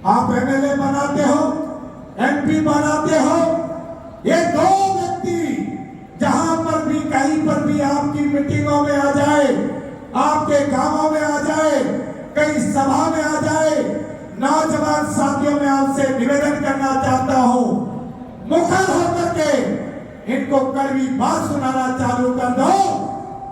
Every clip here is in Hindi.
आप एमएलए बनाते हो, एमपी बनाते हो, ये दो व्यक्ति जहां पर भी कहीं पर भी आपकी मीटिंगों में आ जाए, आपके गांवों में आ जाए, कई सभा में आ जाए, नौजवान साथियों में आपसे निवेदन करना चाहता हूं, मुखर होकर के इनको कड़वी बात सुनाना चालू कर दो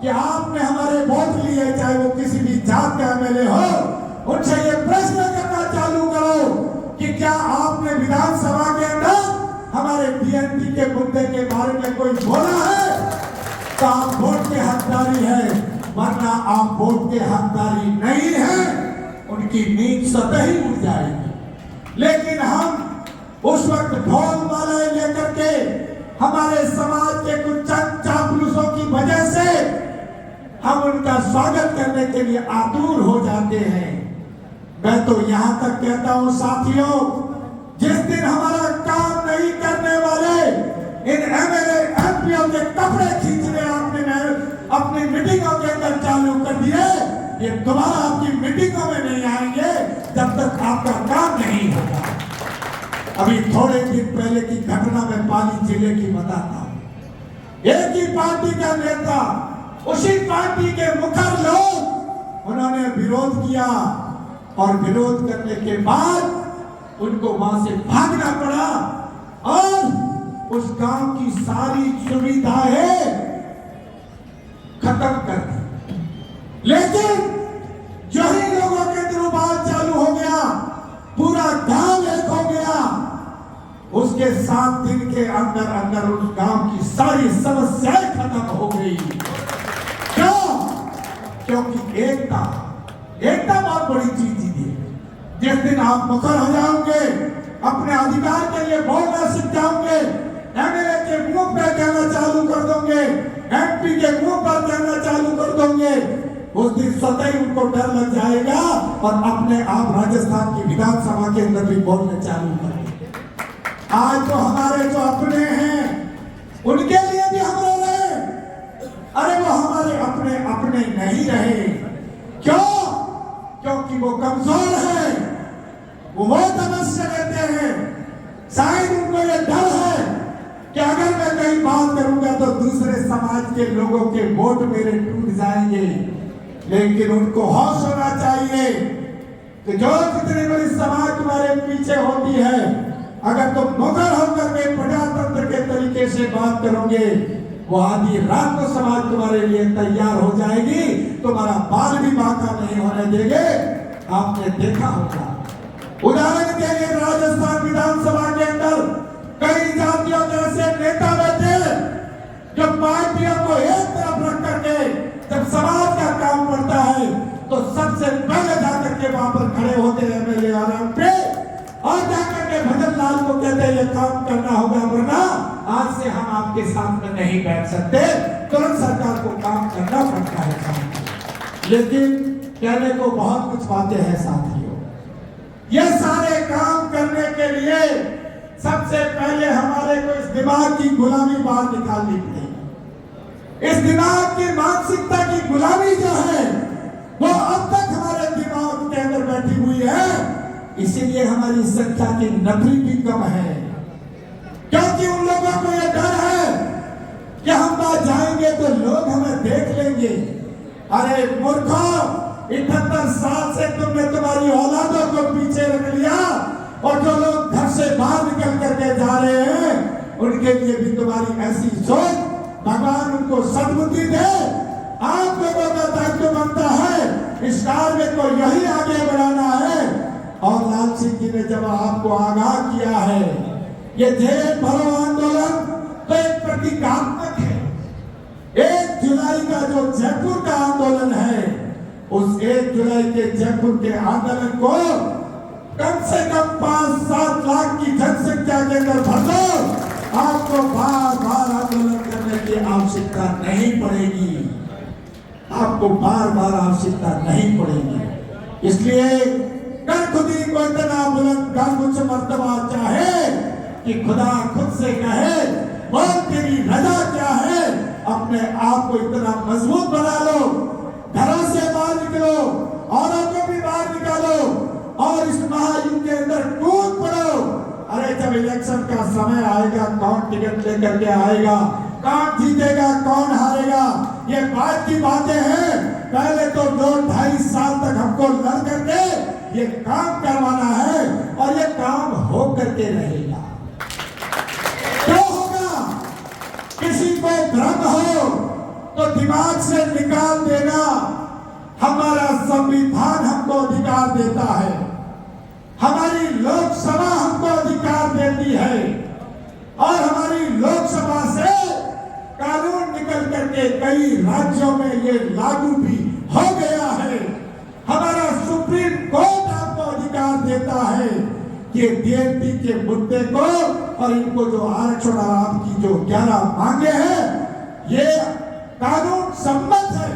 कि आपने हमारे वोट लिए, चाहे वो किसी भी जात का एमएलए हो, उनसे ये प्रश्न करना चालू करो कि क्या आपने विधानसभा के अंदर हमारे बीएनपी के मुद्दे के बारे में कोई बोला है? तो आप वोट के हकदारी है, वरना आप वोट के हकदारी नहीं है। उनकी नींद स्वतः ही उड़ जाएगी। लेकिन हम उस वक्त ढोल मालाएं लेकर के हमारे समाज के कुछ चंद चापलूसों की वजह से हम उनका स्वागत करने के लिए आतुर हो जाते हैं। मैं तो यहां तक कहता हूं साथियों, जिस दिन हमारा काम नहीं करने वाले इन एमएलए एमपीओ के कपड़े खींचने आपने अपनी मीटिंगों के अंदर चालू कर दिए, ये दोबारा आपकी मीटिंगों में नहीं आएंगे जब तक आपका काम नहीं होगा। अभी थोड़े दिन पहले की घटना में पाली जिले की बताता हूं। एक ही पार्टी का नेता, उसी पार्टी के मुखर लोग, उन्होंने विरोध किया और विरोध करने के बाद उनको वहां से भागना पड़ा और उस गांव की सारी सुविधाएं खत्म कर दी। लेकिन जो ही लोगों के अंदर उबाल चालू हो गया, पूरा गांव एक हो गया, उसके 7 दिन के अंदर अंदर उस गांव की सारी समस्याएं खत्म हो गई। क्यों? क्योंकि एकता बहुत बड़ी चीज है। जिस दिन आप मुखर हो जाओगे, अपने अधिकार के लिए बोलना सीख जाओगे, एमएलए के मुंह पे कहना चालू कर दोगे, एमपी के मुंह पर कहना चालू कर दोगे, उस दिन स्वतः ही उनको डर लग जाएगा और अपने आप राजस्थान की विधानसभा के अंदर भी बोलने चालू करेंगे। आज तो हमारे जो अपने हैं उनके लिए भी हम रो रहे, अरे वो हमारे अपने अपने नहीं रहे। क्यों? क्योंकि वो कमजोर है, वो तमस्या लेते हैं। शायद उनको ये डर है कि अगर मैं कहीं बात करूंगा तो दूसरे समाज के लोगों के वोट मेरे टूट जाएंगे। लेकिन उनको होश होना चाहिए कि जो कितनी बड़ी समाज तुम्हारे पीछे होती है, अगर तुम मुखर होकर के प्रजातंत्र के तरीके से बात करोगे, वो आधी रात को समाज तुम्हारे लिए तैयार हो जाएगी, तुम्हारा बाल भी बांका नहीं होने देंगे। आपने देखा होगा, उदाहरण के लिए राजस्थान विधानसभा के अंदर कई जातियों के ऐसे नेता बैठे जो पार्टियों को एक तरफ रख करके जब समाज का काम पड़ता है तो सबसे पहले जाकर के वहां पर खड़े होते हैं एमएलए आराम पे और जाकर के भजन लाल को कहते हैं ये काम करना होगा, वरना आज से हम आपके साथ में नहीं बैठ सकते। तुरंत सरकार को काम करना पड़ता है। लेकिन कहने को बहुत कुछ बातें हैं साथियों। ये सारे काम करने के लिए सबसे पहले हमारे को इस दिमाग की गुलामी बाहर निकालनी पड़ेगी। इस दिमाग की मानसिकता की गुलामी जो है वो अब तक हमारे दिमाग के अंदर बैठी हुई है, इसीलिए हमारी संख्या की नफरी भी कम है। क्योंकि उन लोगों को यह डर है कि हम वहां जाएंगे तो लोग हमें देख लेंगे। अरे मूर्खों, 78 साल से तुमने तुम्हारी औलादों को पीछे रख लिया और जो लोग घर से बाहर निकल करके जा रहे हैं उनके लिए भी तुम्हारी ऐसी सोच, भगवान उनको सद्बुद्धि दे। आप लोगों का दायित्व बनता है इस कार्य को यही आगे बढ़ाना है। और लाल सिंह जी ने जब आपको आगाह किया है, ये जेल भरो आंदोलन तो एक प्रतीकात्मक है। 1 जुलाई का जो जयपुर का आंदोलन है, उस 1 जुलाई के जयपुर के आंदोलन को कम से कम 5-7 लाख की जनसंख्या के अंदर भर दो, आपको बार बार आंदोलन करने की आवश्यकता नहीं पड़ेगी। आपको बार बार आवश्यकता नहीं पड़ेगी। इसलिए कर खुदी को इतना बुलंद कर कुछ मर्तबा चाहे कि खुदा खुद से कहे बोल तेरी रजा क्या है। अपने आप को इतना मजबूत बना लो, घरों से बाहर निकलो, औरों को भी बाहर निकालो और इस महायुद्ध के अंदर इलेक्शन का समय आएगा कौन टिकट लेकर के आएगा, कौन जीतेगा कौन हारेगा, ये बात की बातें हैं। पहले तो 2-2.5 साल तक हमको लड़ करके ये काम करवाना है और ये काम हो करके रहेगा। क्यों होगा? किसी को भ्रम हो तो दिमाग से निकाल देना। हमारा संविधान हमको अधिकार देता है, हमारी लोकसभा हमको अधिकार देती है और हमारी लोकसभा से कानून निकल करके कई राज्यों में ये लागू भी हो गया है। हमारा सुप्रीम कोर्ट आपको अधिकार देता है कि DNT के मुद्दे को और इनको जो आरक्षण और आपकी जो 11 मांगे हैं ये कानून सम्मत है,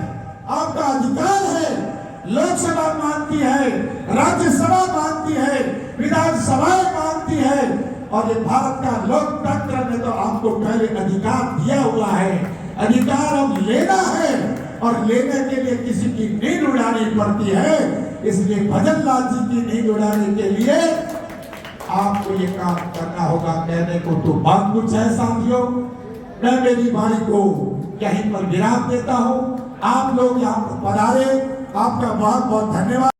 आपका अधिकार है। लोकसभा मानती है, राज्यसभा मानती है, विधानसभाएं मानती है और ये भारत का लोकतंत्र में तो आपको पहले अधिकार दिया हुआ है। अधिकार अब लेना है और लेने के लिए किसी की नींद उड़ानी पड़ती है। इसलिए भजन लाल जी की नींद उड़ाने के लिए आपको ये काम करना होगा। कहने को तो बहुत कुछ है साथियों, मैं मेरी वाणी को यहीं पर विराम देता हूं। आप लोग यहाँ पर पधारे, आपका बहुत बहुत धन्यवाद।